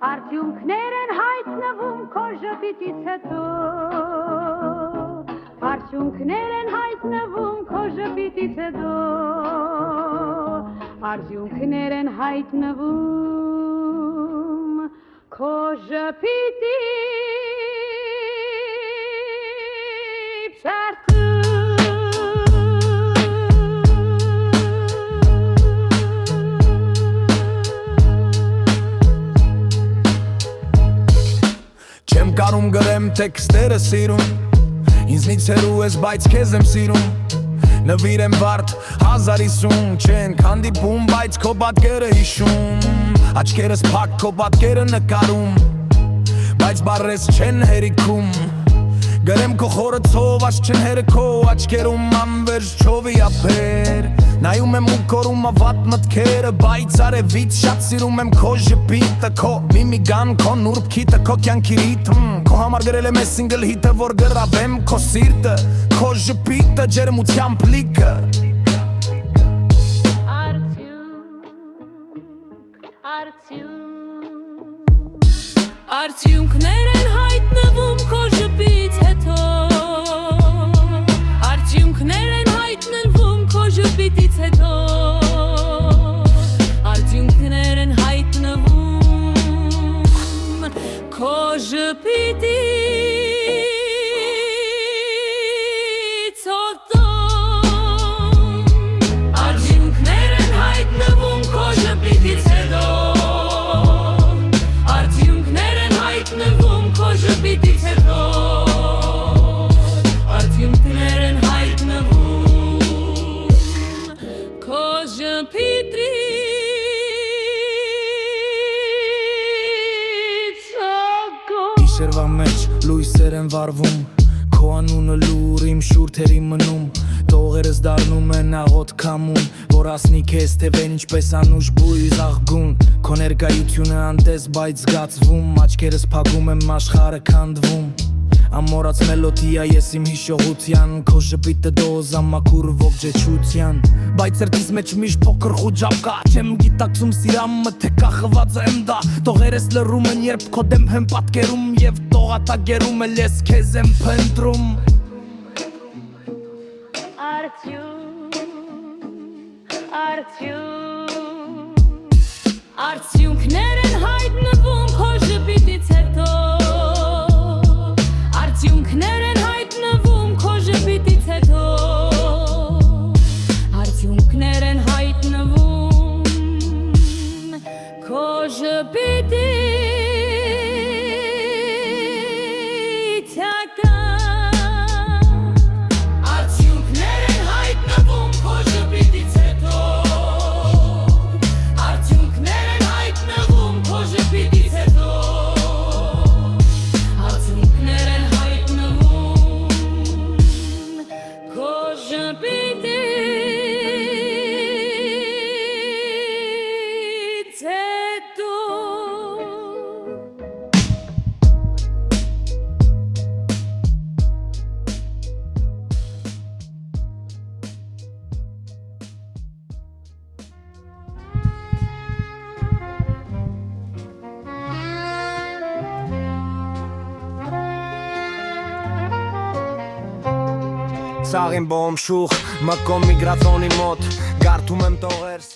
Արդյունքներ են հայտնվում քո ժպիտից հետո Արդյունքներ են հայտնվում քո ժպիտից հետո Արդյունքներ են հայտնվում քո ժպիտից հետո Չեմ կարում գրեմ տեքստերը սիրում Ինձնից հեռու ես, բայց քեզ եմ սիրում Նվիրեմ վարդ 1050 Չեն հանդիպում, բայց քո պատկերը հիշում Աչքերս փակ քո պատկերը նկարում Բայց բառերս չեն հերիքում Գրեմ քո խորը ցով, աչք չեն հերքո Աչքերում անվերջ չովի ափեր Նայում եմ ու կորում ավատ մտքերը Բայց արևից շատ սիրում եմ քո ժպիտը Քո միմիկան, քո նուրբ քիթը, քո կյանքի ռիթմ Քո համար գրել եմ ես սինգլ հիթը, որ գրավեմ քո սիրտը Քո ժպիտը, ջերմությամբ լիքը Արդյունքներ են հայտնվում քո ժպից հետո Արդյունքներ են հայտնվում քո ժպիտից հետո Արդյունքներ են հայտնվում քո ժպիտից հետո Արդյունքներ են հայտնվում քո ժպիտից հետո Ժպիտից հետո Արդյունքներ են հայտնվում քո ժպիտից հետո Գիշերվա մեջ լույսեր են վառվում Քո անունը լուր իմ շուրթերի մնում Տողերս դառնում են աղոտ քամուն Որ ասնի քեզ թե վեն ինչպես անուշ բույզ աղգուն Քո ներկայությունը անտես բայց զգացվում Աչքերս փակում եմ աշխարհը քանդվում Ամորած մելոդիա ես իմ հիշողության Քո ժպիտը դոզ ամաքուր ողջեցության Բայց սրտիս մեջ միշտ փոքր խուճապ կա Չեմ գիտակցում սիրամը թե կախված եմ դա Տողերս լռում են երբ քո դեմ եմ պատկերում Եվ տողատագերում էլ ես քեզ եմ փնտրում Արդյունքներ են հայտնվում քո ժպիտից հետո Արդյունքներ են հայտնվում քո ժպիտից հետո Արդյունքներ են հայտնվում քո ժպիտից հետո Արդյունքներ են հայտնվում քո ժպիտից հետո Արդյունքներ են հայտնվում քո ժպիտից հետո Արդյունքներ են հայտնվում քո ժպիտից հետո Սաղին բոմ շուխ, մկոմ միգրացոնի մոտ Գարդում եմ տողերս